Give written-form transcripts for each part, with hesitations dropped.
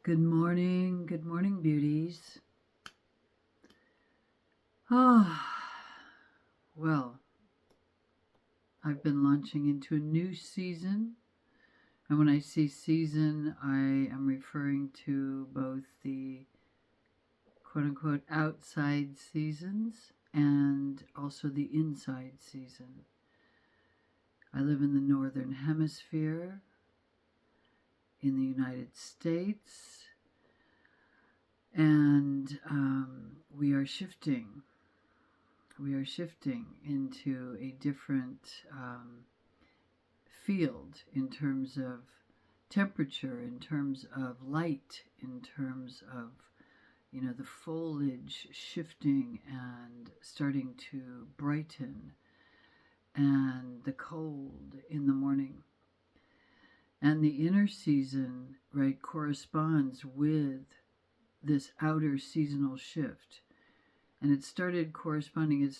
Good morning, beauties. Ah, well, I've been launching into a new season, and when I say season, I am referring to both the quote unquote outside seasons and also the inside season. I live in the Northern Hemisphere in the United States, and we are shifting. We are shifting into a different field in terms of temperature, in terms of light, in terms of, the foliage shifting and starting to brighten, and the cold in the morning. And the inner season, right, corresponds with this outer seasonal shift. And it started corresponding,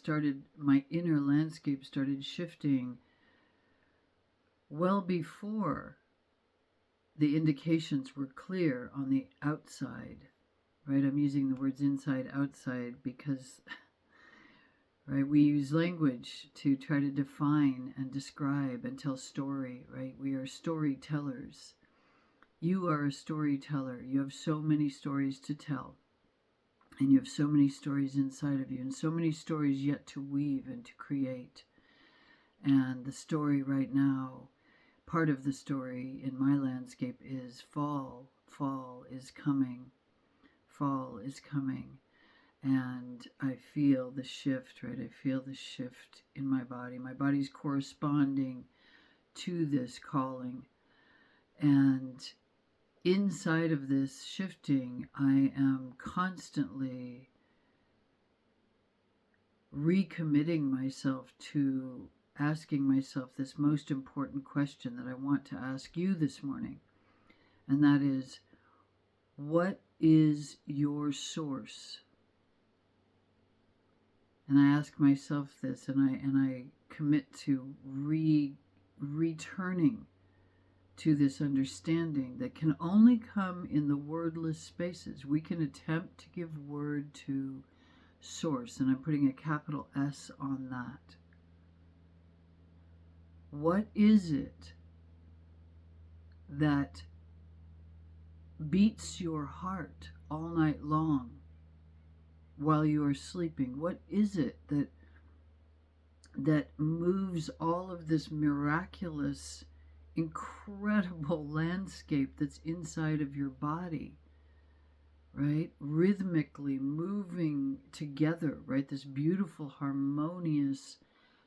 my inner landscape started shifting well before the indications were clear on the outside, right? I'm using the words inside, outside because, right, we use language to try to define and describe and tell story, right? We are storytellers. You are a storyteller. You have so many stories to tell. And you have so many stories inside of you, and so many stories yet to weave and to create. And the story right now, part of the story in my landscape is fall. Fall is coming. Fall is coming. And I feel the shift, right? I feel the shift in my body. My body's corresponding to this calling. And inside of this shifting, I am constantly recommitting myself to asking myself this most important question that I want to ask you this morning. And that is, what is your source? And I ask myself this, and I commit to returning to this understanding that can only come in the wordless spaces. We can attempt to give word to source, and I'm putting a capital S on that. What is it that beats your heart all night long while you are sleeping? What is it that moves all of this miraculous, incredible landscape that's inside of your body, right? Rhythmically moving together, right? This beautiful, harmonious,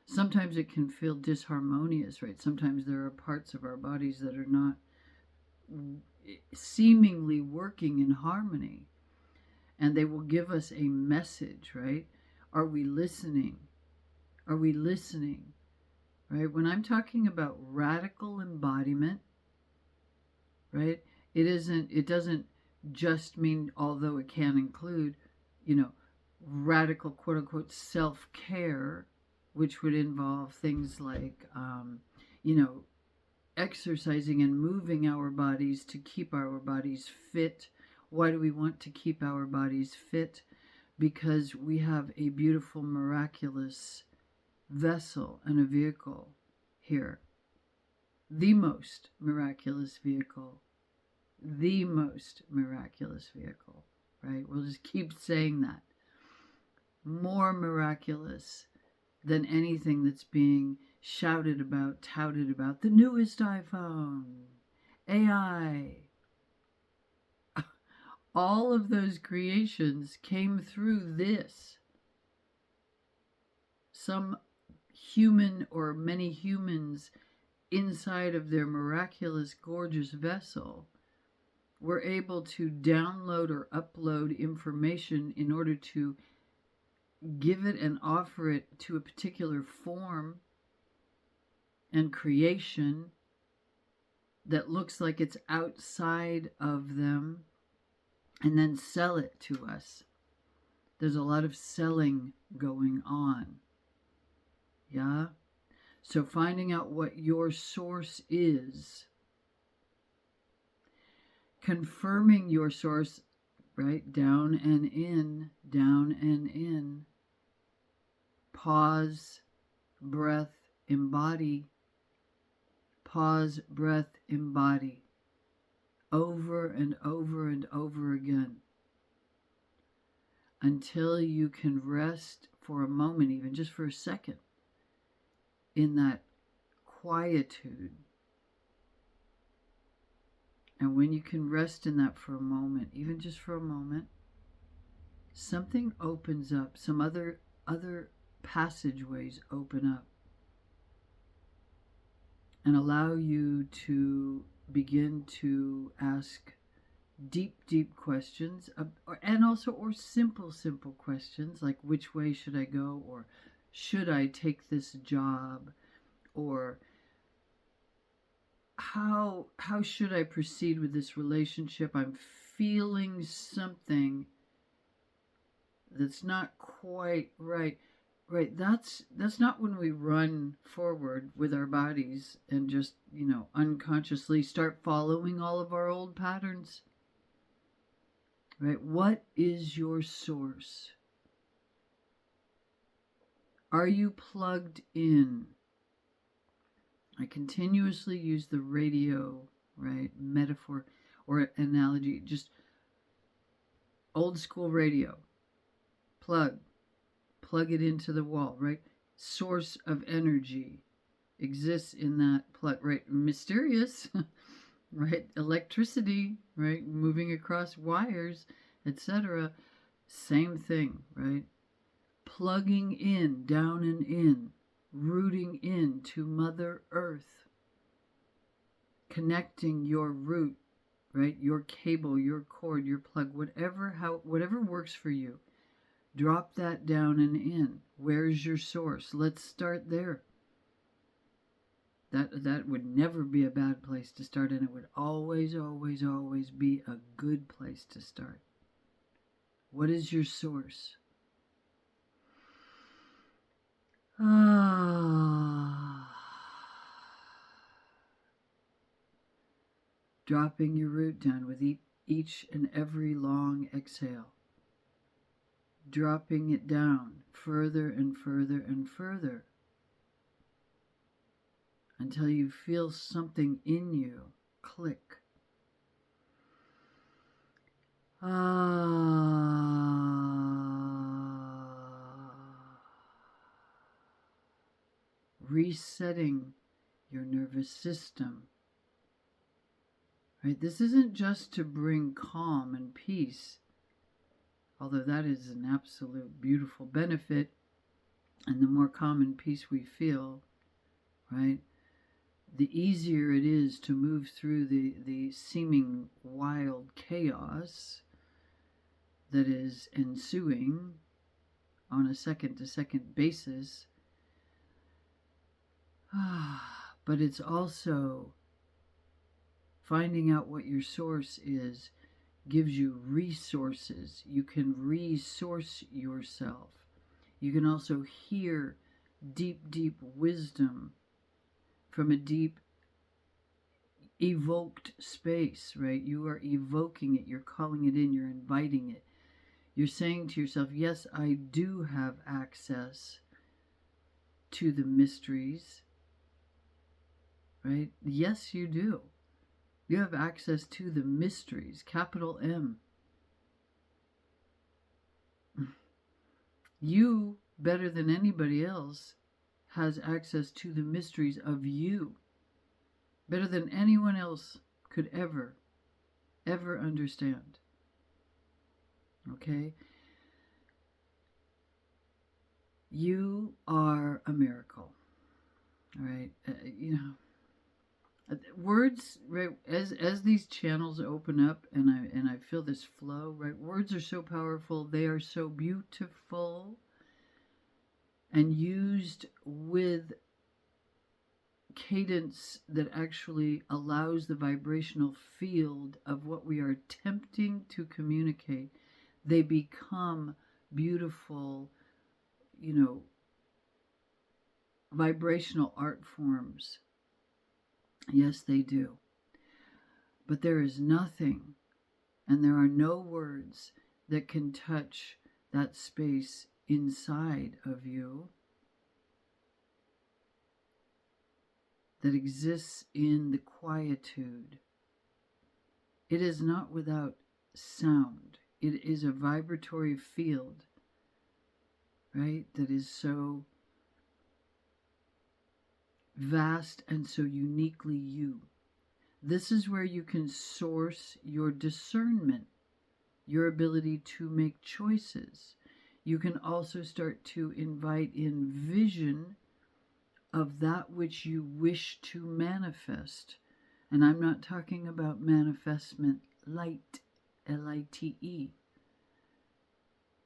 sometimes it can feel disharmonious, right? Sometimes there are parts of our bodies that are not seemingly working in harmony, and they will give us a message, right? Are we listening? Are we listening? Right? When I'm talking about radical embodiment, right? It doesn't just mean, although it can include, radical quote unquote self-care, which would involve things like, exercising and moving our bodies to keep our bodies fit. Why do we want to keep our bodies fit? Because we have a beautiful, miraculous vessel and a vehicle here. The most miraculous vehicle. The most miraculous vehicle, right? We'll just keep saying that. More miraculous than anything that's being shouted about, touted about. The newest iPhone, AI. All of those creations came through this. Some human or many humans inside of their miraculous, gorgeous vessel were able to download or upload information in order to give it and offer it to a particular form and creation that looks like it's outside of them, and then sell it to us. There's a lot of selling going on. Yeah? So finding out what your source is confirming your source, right? Down and in, down and in. Pause, breath, embody. Pause, breath, embody. Over and over and over again. Until you can rest for a moment, even just for a second, in that quietude. And when you can rest in that for a moment, even just for a moment, something opens up, some other passageways open up and allow you to begin to ask deep questions, or simple questions like, which way should I go, or should I take this job, or how should I proceed with this relationship? I'm feeling something that's not quite right. Right, that's not when we run forward with our bodies and just, unconsciously start following all of our old patterns. Right? What is your source? Are you plugged in? I continuously use the radio, right, metaphor or analogy, just old school radio. Plug it into the wall, right? Source of energy exists in that plug, right? Mysterious, right? Electricity, right? Moving across wires, etc. Same thing, right? Plugging in, down and in, rooting in to Mother Earth, connecting your root, right? Your cable, your cord, your plug, whatever works for you. Drop that down and in. Where's your source? Let's start there. That would never be a bad place to start, and it would always be a good place to start. What is your source? Dropping your root down with each and every long exhale. Dropping it down further and further and further until you feel something in you click. Resetting your nervous system. Right? This isn't just to bring calm and peace, although that is an absolute beautiful benefit, and the more calm and peace we feel, right, the easier it is to move through the seeming wild chaos that is ensuing on a second-to-second basis. But it's also finding out what your source is gives you resources. You can resource yourself. You can also hear deep wisdom from a deep evoked space, right? You are evoking it. You're calling it in. You're inviting it. You're saying to yourself, yes, I do have access to the mysteries, right? Yes, you do. You have access to the mysteries, capital M. You, better than anybody else, has access to the mysteries of you, better than anyone else could ever understand. Okay? You are a miracle. All right? Words, right, as these channels open up and I feel this flow, right? Words are so powerful. They are so beautiful, and used with cadence that actually allows the vibrational field of what we are attempting to communicate. They become beautiful, vibrational art forms. Yes, they do. But there is nothing, and there are no words that can touch that space inside of you that exists in the quietude. It is not without sound. It is a vibratory field, right, that is so vast and so uniquely you. This is where you can source your discernment, your ability to make choices. You can also start to invite in vision of that which you wish to manifest. And I'm not talking about manifestment light, L-I-T-E,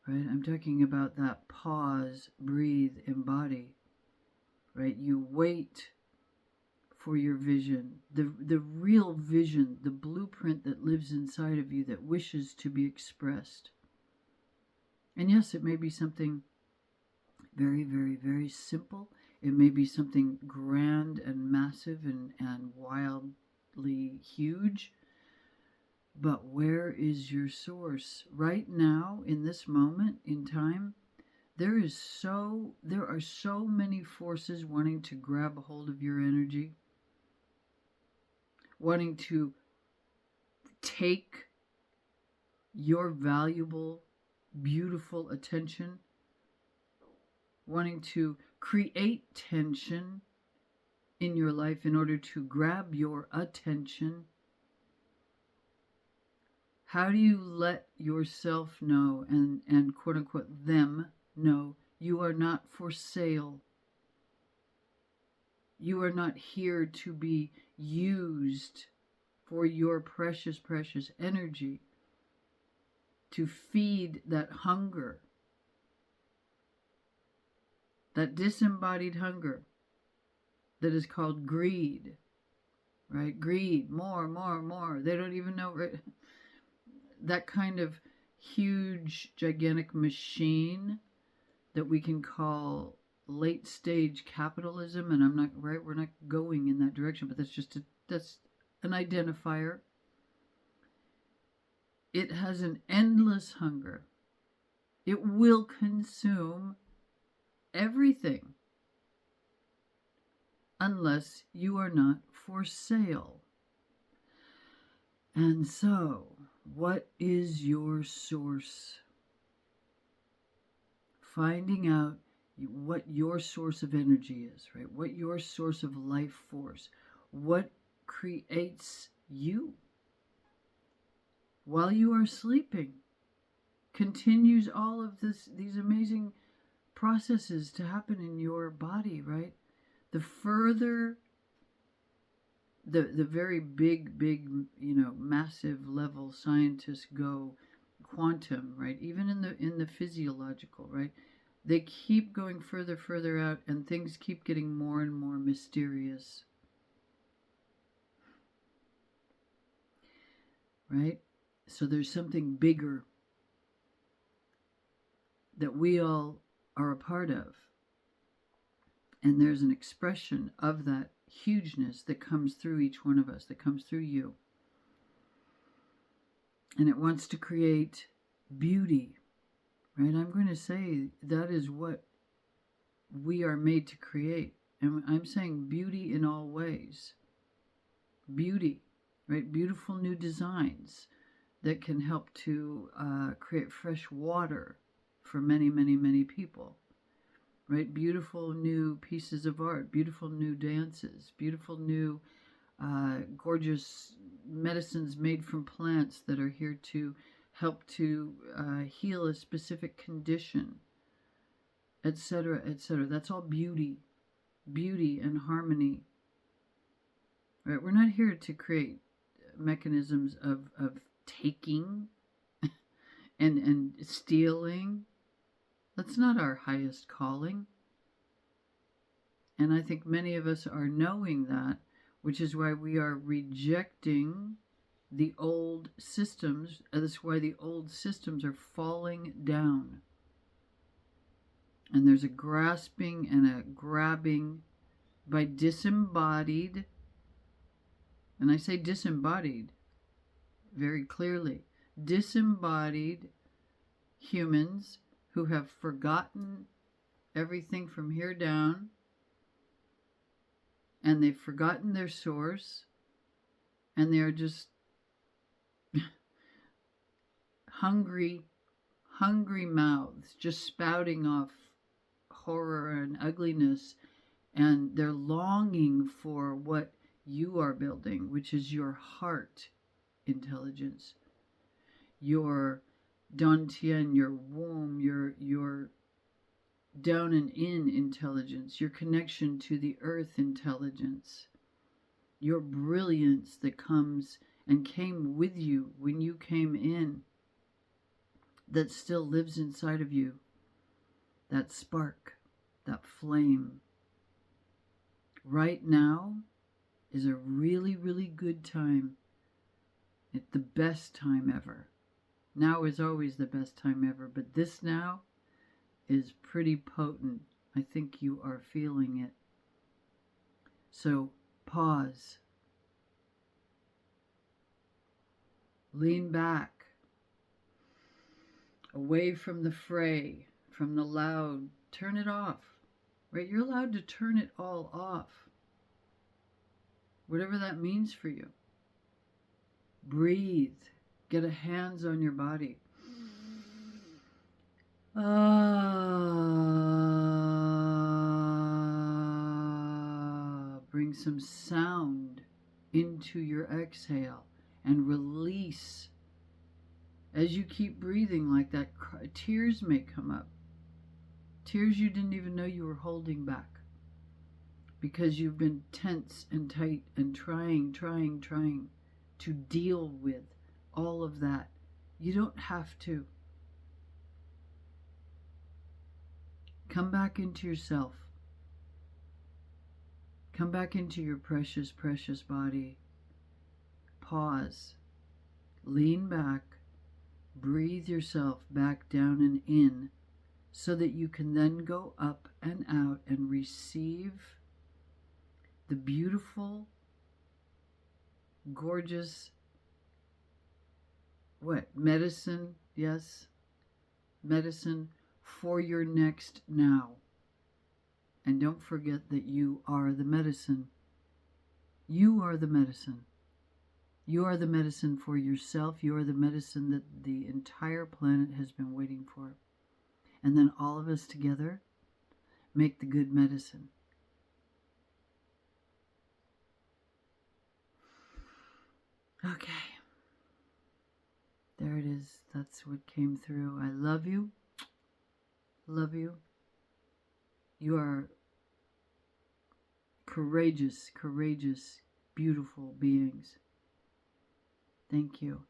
right? I'm talking about that pause, breathe, embody, right? You wait for your vision, the real vision, the blueprint that lives inside of you that wishes to be expressed. And yes, it may be something very, very, very simple. It may be something grand and massive and wildly huge. But where is your source? Right now, in this moment in time, there are so many forces wanting to grab a hold of your energy, wanting to take your valuable, beautiful attention, wanting to create tension in your life in order to grab your attention. How do you let yourself know and quote unquote them know you are not for sale? You are not here to be used for your precious, precious energy, to feed that hunger, that disembodied hunger that is called greed, right? Greed, more, more, more. They don't even know, right? That kind of huge, gigantic machine that we can call late stage capitalism. And I'm not, right? We're not going in that direction, but that's an identifier. It has an endless hunger. It will consume everything unless you are not for sale. And so, what is your source? Finding out what your source of energy is, right? What your source of life force, what creates you while you are sleeping, continues all of these amazing processes to happen in your body, right? The further the very big, massive level scientists go quantum, right? Even in the physiological, right? They keep going further out, and things keep getting more and more mysterious, right? So there's something bigger that we all are a part of. And there's an expression of that hugeness that comes through each one of us, that comes through you. And it wants to create beauty, right? I'm going to say that is what we are made to create. And I'm saying beauty in all ways. Beauty, right? Beautiful new designs that can help to create fresh water for many, many, many people. Right? Beautiful new pieces of art, beautiful new dances, beautiful new gorgeous medicines made from plants that are here to help to heal a specific condition, etc., etc. That's all beauty and harmony. Right? We're not here to create mechanisms of taking and stealing. That's not our highest calling. And I think many of us are knowing that, which is why we are rejecting the old systems. That's why the old systems are falling down. And there's a grasping and a grabbing by disembodied, and I say disembodied, very clearly. Disembodied humans who have forgotten everything from here down, and they've forgotten their source, and they are just hungry mouths, just spouting off horror and ugliness, and they're longing for what you are building, which is your heart intelligence, your dantian, your womb, your down and in intelligence, your connection to the earth intelligence, your brilliance that comes and came with you when you came in, that still lives inside of you, that spark, that flame. Right now is a really, really good time. It's the best time ever. Now is always the best time ever, but this now is pretty potent. I think you are feeling it. So pause. Lean back. Away from the fray, from the loud. Turn it off. Right? You're allowed to turn it all off. Whatever that means for you. Breathe. Get a hands on your body. Bring some sound into your exhale and release. As you keep breathing like that, tears may come up. Tears you didn't even know you were holding back because you've been tense and tight and trying to deal with all of that. You don't have to. Come back into yourself. Come back into your precious, precious body. Pause. Lean back. Breathe yourself back down and in so that you can then go up and out and receive the beautiful, gorgeous, medicine, yes, medicine for your next now. And don't forget that you are the medicine. You are the medicine. You are the medicine for yourself. You are the medicine that the entire planet has been waiting for. And then all of us together make the good medicine. Okay. There it is. That's what came through. I love you. Love you. You are courageous, beautiful beings. Thank you.